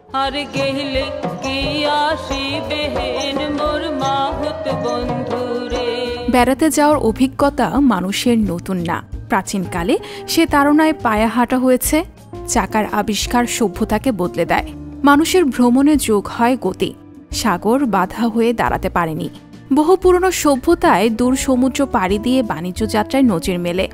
আর গেলে কি আসিবে হেন মোর মাহুত বন্ধুরে। বেড়াতে যাওয়ার অভিজ্ঞতা মানুষের নতুন না। প্রাচীনকালে সে তাড়নায় পায়া হাঁটা হয়েছে। চাকার আবিষ্কার সভ্যতাকে বদলে দেয়। মানুষের ভ্রমণে যোগ হয় গতি। সাগর বাধা হয়ে দাঁড়াতে পারেনি। বহু পুরনো সভ্যতায় দূর সমুদ্র পাড়ি দিয়ে বাণিজ্য যাত্রায় নজির মেলে।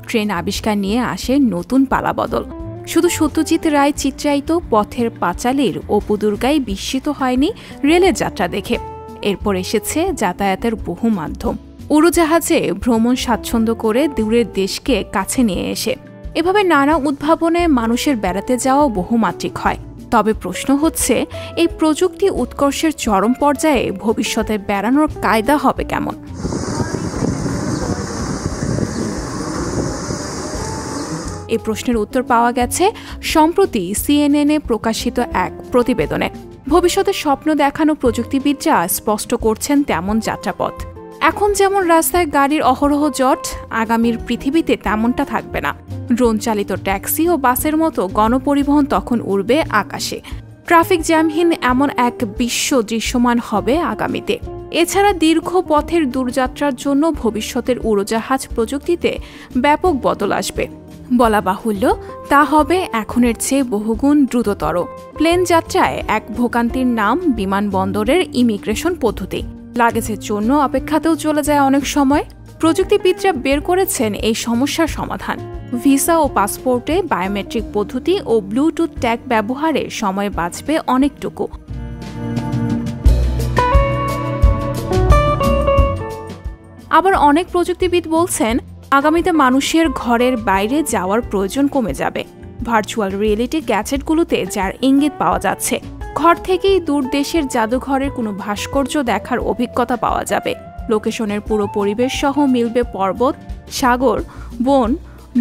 ট্রেন আবিষ্কার নিয়ে আসে নতুন পালাবদল। শুধু সত্যজিৎ রায় চিত্রায়িত পথের পাঁচালীর অপু দুর্গাই বিস্মিত হয়নি রেলের যাত্রা দেখে। এরপর এসেছে যাতায়াতের বহু মাধ্যম। উড়োজাহাজে ভ্রমণ স্বাচ্ছন্দ্য করে দূরের দেশকে কাছে নিয়ে এসে। এভাবে নানা উদ্ভাবনে মানুষের বেড়াতে যাওয়া বহুমাত্রিক হয়। তবে প্রশ্ন হচ্ছে, এই প্রযুক্তি উৎকর্ষের চরম পর্যায়ে ভবিষ্যতে বেড়ানোর কায়দা হবে কেমন? এই প্রশ্নের উত্তর পাওয়া গেছে সম্প্রতি সিএনএনে প্রকাশিত এক প্রতিবেদনে। ভবিষ্যতে স্বপ্ন দেখানো প্রযুক্তিবিদরা স্পষ্ট করছেন তেমন যাত্রাপথ। এখন যেমন রাস্তায় গাড়ির অহরহ জট, আগামীর পৃথিবীতে তেমনটা থাকবে না। ড্রোন চালিত ট্যাক্সি ও বাসের মতো গণপরিবহন তখন উড়বে আকাশে। ট্রাফিক জ্যামহীন এমন এক বিশ্ব দৃশ্যমান হবে আগামীতে। এছাড়া দীর্ঘ পথের দূরযাত্রার জন্য ভবিষ্যতের উড়োজাহাজ প্রযুক্তিতে ব্যাপক বদল আসবে। বলা বাহুল্য, তা হবে এখনের চেয়ে বহুগুণ দ্রুততর। প্লেন যাত্রায় এক ভোগান্তির নাম বিমানবন্দরের ইমিগ্রেশন পদ্ধতি। লাগেজের জন্য অপেক্ষাতেও চলে যায় অনেক সময়। প্রযুক্তিবিদরা বের করেছেন এই সমস্যার সমাধান। ভিসা ও পাসপোর্টে বায়োমেট্রিক পদ্ধতি ও ব্লুটুথ ট্যাগ ব্যবহারে সময় বাঁচবে অনেকটুকু। আবার অনেক প্রযুক্তিবিদ বলছেন, আগামীতে মানুষের ঘরের বাইরে যাওয়ার প্রয়োজন কমে যাবে। ভার্চুয়াল রিয়েলিটি গ্যাজেটগুলোতে যার ইঙ্গিত পাওয়া যাচ্ছে, ঘর থেকেই দূর দেশের জাদুঘরের কোনো ভাস্কর্য দেখার অভিজ্ঞতা পাওয়া যাবে। লোকেশনের পুরো পরিবেশ সহ মিলবে পর্বত, সাগর, বন,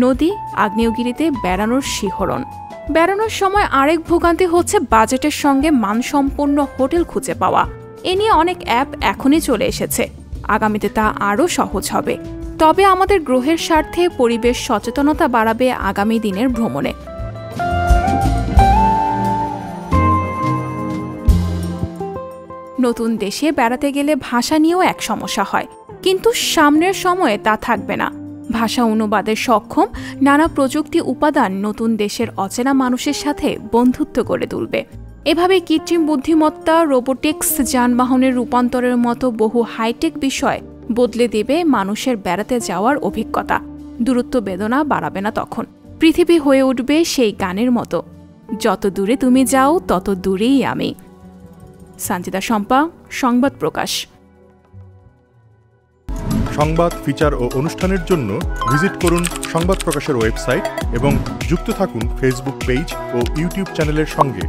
নদী, আগ্নেয়গিরিতে বেড়ানোর শিহরণ। বেড়ানোর সময় আরেক ভোগান্তি হচ্ছে বাজেটের সঙ্গে মানসম্পন্ন হোটেল খুঁজে পাওয়া। এ নিয়ে অনেক অ্যাপ এখনই চলে এসেছে। আগামীতে তা আরও সহজ হবে। তবে আমাদের গ্রহের স্বার্থে পরিবেশ সচেতনতা বাড়াবে আগামী দিনের ভ্রমণে। নতুন দেশে বেড়াতে গেলে ভাষা নিয়েও এক সমস্যা হয়, কিন্তু সামনের সময়ে তা থাকবে না। ভাষা অনুবাদের সক্ষম নানা প্রযুক্তি উপাদান নতুন দেশের অচেনা মানুষের সাথে বন্ধুত্ব গড়ে তুলবে। এভাবে কৃত্রিম বুদ্ধিমত্তা, রোবোটিক্স, যানবাহনের রূপান্তরের মতো বহু হাইটেক বিষয় বদলে দেবে মানুষের বেড়াতে যাওয়ার অভিজ্ঞতা। দূরত্ব বেদনা বাড়াবে না তখন। পৃথিবী হয়ে উঠবে সেই গানের মতো, যত দূরে তুমি যাও তত দূরেই আমি। সঞ্জিতা শম্পা, সংবাদ প্রকাশ। সংবাদ, ফিচার ও অনুষ্ঠানের জন্য ভিজিট করুন সংবাদ প্রকাশের ওয়েবসাইট এবং যুক্ত থাকুন ফেসবুক পেজ ও ইউটিউব চ্যানেলের সঙ্গে।